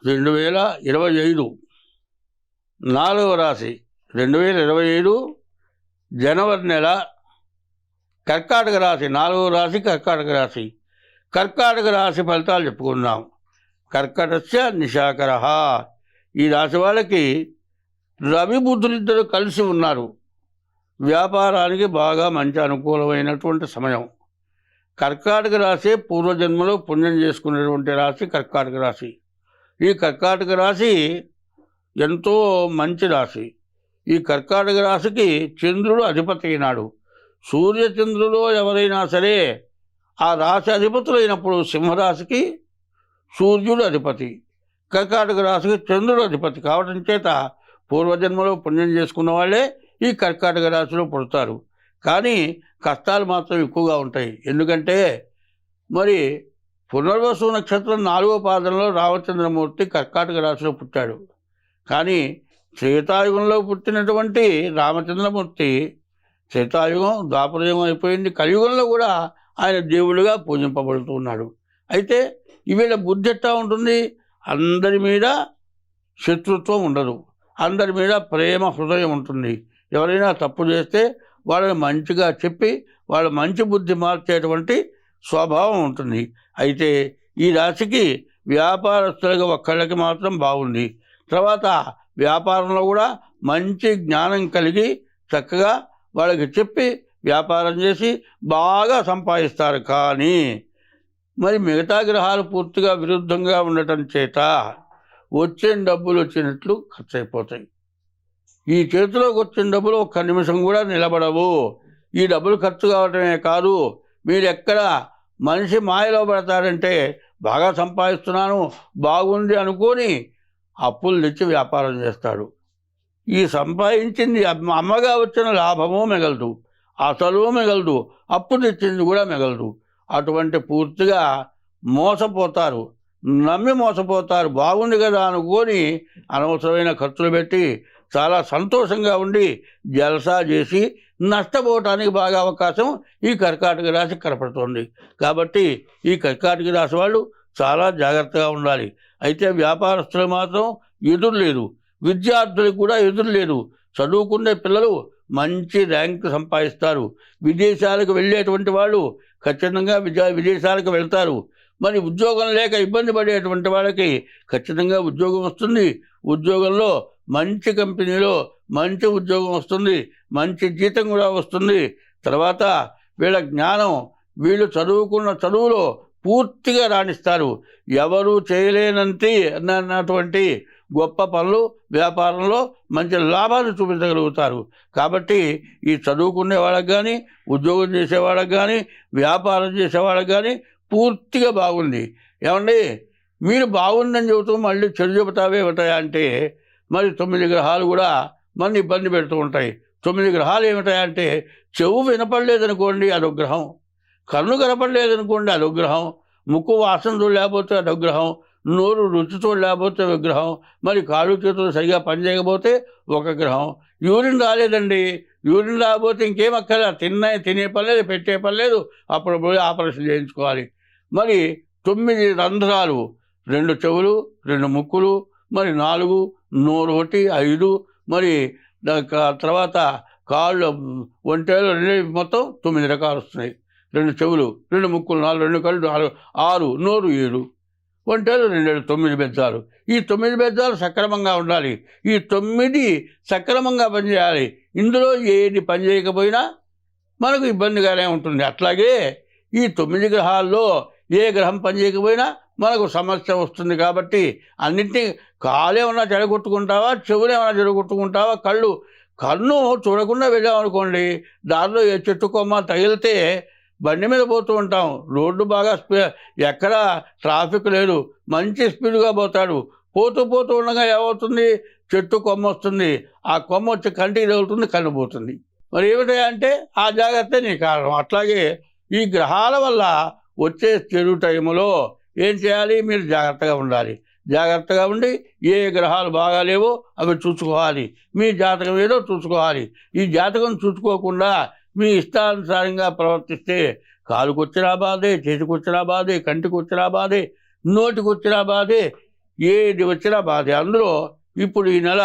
2025 4వ రాశి 2025 జనవరి నెల కర్కాటక రాశి 4వ రాశి కర్కాటక రాశి. కర్కాటక రాశి ఫలితాలు చెప్పుకుందాం. కర్కటస్య నిశాకరః. ఈ రాశి వాళ్ళకి రవి బుధులిద్దరూ కలిసి ఉన్నారు. వ్యాపారానికి బాగా మంచి అనుకూలమైనటువంటి సమయం. కర్కాటక రాశి పూర్వజన్మలో పుణ్యం చేసుకునేటువంటి రాశి కర్కాటక రాశి. ఈ కర్కాటక రాశి ఎంతో మంచి రాశి. ఈ కర్కాటక రాశికి చంద్రుడు అధిపతి అయినాడు. సూర్యచంద్రులో ఎవరైనా సరే ఆ రాశి అధిపతులైనప్పుడు సింహరాశికి సూర్యుడు అధిపతి, కర్కాటక రాశికి చంద్రుడు అధిపతి కావడం చేత పూర్వజన్మలో పుణ్యం చేసుకున్న వాళ్ళే ఈ కర్కాటక రాశిలో పుడతారు. కానీ కష్టాలు మాత్రం ఎక్కువగా ఉంటాయి. ఎందుకంటే మరి పునర్వసు నక్షత్రం 4వ పాదంలో రామచంద్రమూర్తి కర్కాటక రాశిలో పుట్టాడు. కానీ త్రేతాయుగంలో పుట్టినటువంటి రామచంద్రమూర్తి త్రేతాయుగం ద్వాపరయుగం అయిపోయింది, కలియుగంలో కూడా ఆయన దేవుడిగా పూజింపబడుతూ ఉన్నాడు. అయితే ఈవేళ బుద్ధి ఎట్టా ఉంటుంది? అందరి మీద శత్రుత్వం ఉండదు, అందరి మీద ప్రేమ హృదయం ఉంటుంది. ఎవరైనా తప్పు చేస్తే వాళ్ళని మంచిగా చెప్పి వాళ్ళ మంచి బుద్ధి మార్చేటువంటి స్వభావం ఉంటుంది. అయితే ఈ రాశికి వ్యాపారస్తులుగా ఒక్కళ్ళకి మాత్రం బాగుంది. తర్వాత వ్యాపారంలో కూడా మంచి జ్ఞానం కలిగి చక్కగా వాళ్ళకి చెప్పి వ్యాపారం చేసి బాగా సంపాదిస్తారు. కానీ మరి మిగతా గ్రహాలు పూర్తిగా విరుద్ధంగా ఉండటం చేత వచ్చిన డబ్బులు వచ్చినట్లు ఖర్చు అయిపోతాయి. ఈ చేతిలోకి వచ్చిన డబ్బులు ఒక్క నిమిషం కూడా నిలబడవు. ఈ డబ్బులు ఖర్చు కావటమే కాదు, మీరు ఎక్కడ మనిషి మాయలో పడతారంటే బాగా సంపాదిస్తున్నాను బాగుంది అనుకొని అప్పులు తెచ్చి వ్యాపారం చేస్తాడు. ఈ సంపాదించింది అమ్మగా వచ్చిన లాభము మిగలదు, అసలు మిగలదు, అప్పు తెచ్చింది కూడా మిగలదు. అటువంటి పూర్తిగా మోసపోతారు, నమ్మి మోసపోతారు. బాగుంది కదా అనుకొని అనవసరమైన ఖర్చులు పెట్టి చాలా సంతోషంగా ఉండి జల్సా చేసి నష్టపోవటానికి బాగా అవకాశం ఈ కర్కాటక రాశి కనపడుతోంది. కాబట్టి ఈ కర్కాటక రాశి వాళ్ళు చాలా జాగ్రత్తగా ఉండాలి. అయితే వ్యాపారస్తులు మాత్రం ఎదురు లేదు, విద్యార్థులకు కూడా ఎదురు లేదు. చదువుకునే పిల్లలు మంచి ర్యాంక్ సంపాదిస్తారు. విదేశాలకు వెళ్ళేటువంటి వాళ్ళు ఖచ్చితంగా విదేశాలకు వెళ్తారు. మరి ఉద్యోగం లేక ఇబ్బంది పడేటువంటి వాళ్ళకి ఖచ్చితంగా ఉద్యోగం వస్తుంది. ఉద్యోగంలో మంచి కంపెనీలో మంచి ఉద్యోగం వస్తుంది, మంచి జీతం కూడా వస్తుంది. తర్వాత వీళ్ళ జ్ఞానం, వీళ్ళు చదువుకున్న చదువులో పూర్తిగా రాణిస్తారు. ఎవరు చేయలేనటువంటి గొప్ప పనులు వ్యాపారంలో మంచి లాభాలు చూపించగలుగుతారు. కాబట్టి ఈ చదువుకునే వాళ్ళకి కానీ, ఉద్యోగం చేసేవాళ్ళకి కానీ, వ్యాపారం చేసేవాళ్ళకి కానీ పూర్తిగా బాగుంది. ఏమండి మీరు బాగుందని చెబుతూ మళ్ళీ చెడు చెబుతావే ఏమిటాయా అంటే మరి 9 గ్రహాలు కూడా మన ఇబ్బంది పెడుతూ ఉంటాయి. 9 గ్రహాలు ఏమిటాయంటే చెవు వినపడలేదనుకోండి అదొక గ్రహం, కన్ను కనపడలేదనుకోండి అదొక గ్రహం, ముక్కు వాసన చూడలేకపోతే అదొక గ్రహం, నోరు రుచి చూడలేకపోతే ఒక గ్రహం, మరి కాళ్ళు చేతులు సరిగా పనిచేయకపోతే ఒక గ్రహం. యూరిన్ రాలేదండి, యూరిన్ రాకపోతే ఇంకేం అక్కర్లే, తినే పని లేదు, పెట్టే పని లేదు, అప్పుడు పోయి ఆపరేషన్ చేయించుకోవాలి. మరి 9 రంధ్రాలు, 2 చెవులు, 2 ముక్కులు, మరి 4, నోరు 1, 5, మరి తర్వాత కాళ్ళు ఒంటేలు 2, మొత్తం 9 రకాలు వస్తున్నాయి. 2 చెవులు, 2 ముక్కులు, 4, 2 కళ్ళు 6, నోరు 7, ఒంటేలు 2, 9 బెజ్జాలు. ఈ 9 బెజ్జాలు సక్రమంగా ఉండాలి. ఈ 9 సక్రమంగా పనిచేయాలి. ఇందులో ఏది పని చేయకపోయినా మనకు ఇబ్బందిగానే ఉంటుంది. అట్లాగే ఈ 9 గ్రహాల్లో ఏ గ్రహం పనిచేయకపోయినా మనకు సమస్య వస్తుంది. కాబట్టి అన్నింటినీ కాలేమన్నా చెడగొట్టుకుంటావా, చెవులేమన్నా చెడగొట్టుకుంటావా, కన్ను చూడకుండా వెళ్ళామనుకోండి, దారిలో ఏ చెట్టు కొమ్మ తగిలితే బండి మీద పోతూ ఉంటాం, రోడ్డు బాగా ఎక్కడ ట్రాఫిక్ లేదు, మంచి స్పీడ్గా పోతాడు. పోతూ ఉండగా ఏమవుతుంది, చెట్టు కొమ్మ వస్తుంది, ఆ కొమ్మ వచ్చి కంటికి తగులుతుంది, కన్ను పోతుంది. మరి ఏమిటంటే ఆ జాగ్రత్త నీ కారణం. అట్లాగే ఈ గ్రహాల వల్ల వచ్చే చెడు టైంలో ఏం చేయాలి, మీరు జాగ్రత్తగా ఉండాలి. జాగ్రత్తగా ఉండి ఏ గ్రహాలు బాగాలేవో అవి చూసుకోవాలి. మీ జాతకం ఏదో చూసుకోవాలి. ఈ జాతకం చూసుకోకుండా మీ ఇష్టానుసారంగా ప్రవర్తిస్తే కాలుకొచ్చినా బాధే, చేతికొచ్చినా బాధే, కంటికి వచ్చినా బాధే, నోటికి వచ్చినా బాధే. ఏది వచ్చినా బాధే. అందులో ఇప్పుడు ఈ నెల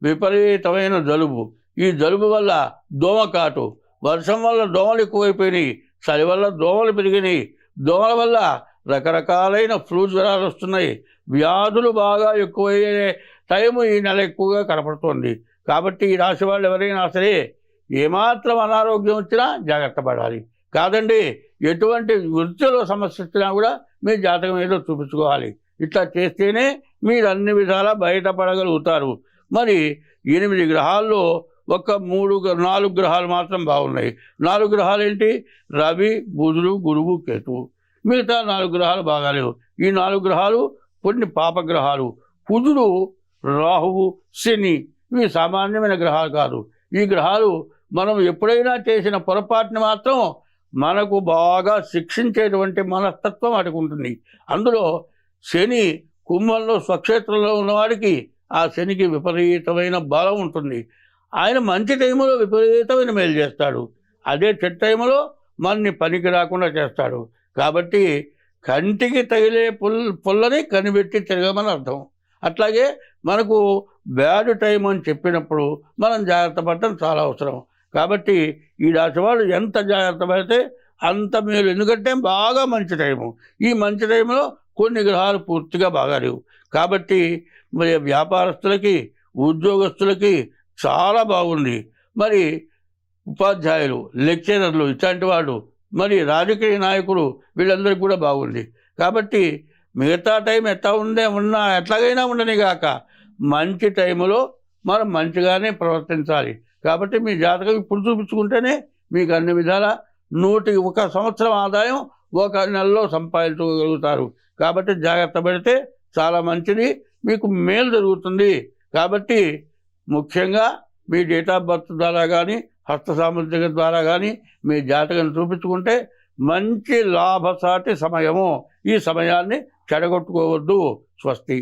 విపరీతమైన జలుబు. ఈ జలుబు వల్ల దోమకాటు, వర్షం వల్ల దోమలు ఎక్కువైపోయినాయి, చలి వల్ల దోమలు పెరిగినాయి, దోమల వల్ల రకరకాలైన ఫ్లూ జ్వరాలు వస్తున్నాయి, వ్యాధులు బాగా ఎక్కువయ్యే టైము ఈ నెల ఎక్కువగా కనపడుతోంది. కాబట్టి ఈ రాశి వాళ్ళు ఎవరైనా సరే ఏమాత్రం అనారోగ్యం వచ్చినా జాగ్రత్త పడాలి. కాదండి, ఎటువంటి వృత్తిలో సమస్య వచ్చినా కూడా మీ జాతకం ఏదో చూపించుకోవాలి. ఇట్లా చేస్తేనే మీరు అన్ని విధాలా బయటపడగలుగుతారు. మరి 8 గ్రహాల్లో ఒక 4 గ్రహాలు మాత్రం బాగున్నాయి. 4 గ్రహాలు ఏంటి? రవి, బుధుడు, గురువు, కేతువు. మిగతా 4 గ్రహాలు బాగాలేవు. ఈ 4 గ్రహాలు కొన్ని పాపగ్రహాలు. కుజుడు, రాహువు, శని ఇవి సామాన్యమైన గ్రహాలు కాదు. ఈ గ్రహాలు మనం ఎప్పుడైనా చేసిన పొరపాటుని మాత్రం మనకు బాగా శిక్షించేటువంటి మనస్తత్వం అటుకుంటుంది. అందులో శని కుంభంలో స్వక్షేత్రంలో ఉన్నవాడికి ఆ శనికి విపరీతమైన బలం ఉంటుంది. ఆయన మంచి టైంలో విపరీతమైన మేలు చేస్తాడు, అదే చెడ్డ టైంలో మనని పనికి రాకుండా చేస్తాడు. కాబట్టి కంటికి తగిలే పుల్లని కనిపెట్టి తిరగమని అర్థం. అట్లాగే మనకు బ్యాడ్ టైం అని చెప్పినప్పుడు మనం జాగ్రత్త పడటం చాలా అవసరం. కాబట్టి ఈ రాశి వాళ్ళు ఎంత జాగ్రత్త పడితే అంత మేలు. ఎందుకంటే బాగా మంచి టైము. ఈ మంచి టైంలో కొన్ని గ్రహాలు పూర్తిగా బాగాలేవు. కాబట్టి మరి వ్యాపారస్తులకి, ఉద్యోగస్తులకి చాలా బాగుంది. మరి ఉపాధ్యాయులు, లెక్చరర్లు ఇట్లాంటి వాళ్ళు, మరి రాజకీయ నాయకులు వీళ్ళందరికీ కూడా బాగుంది. కాబట్టి మిగతా టైం ఎట్లాగైనా ఉండని కాక మంచి టైంలో మనం మంచిగానే ప్రవర్తించాలి. కాబట్టి మీ జాతకం ఇప్పుడు చూపించుకుంటేనే మీకు అన్ని విధాల 101 సంవత్సరం ఆదాయం 1 నెలలో సంపాదించుకోగలుగుతారు. కాబట్టి జాగ్రత్త పడితే చాలా మంచిది, మీకు మేలు జరుగుతుంది. కాబట్టి ముఖ్యంగా మీ డేట్ ఆఫ్ బర్త్ ద్వారా కానీ, హస్త సాముద్రిక ద్వారా కానీ మీ జాతకం చూపించుకుంటే మంచి లాభసాటి సమయము. ఈ సమయాన్ని చెడగొట్టుకోవద్దు. స్వస్తి.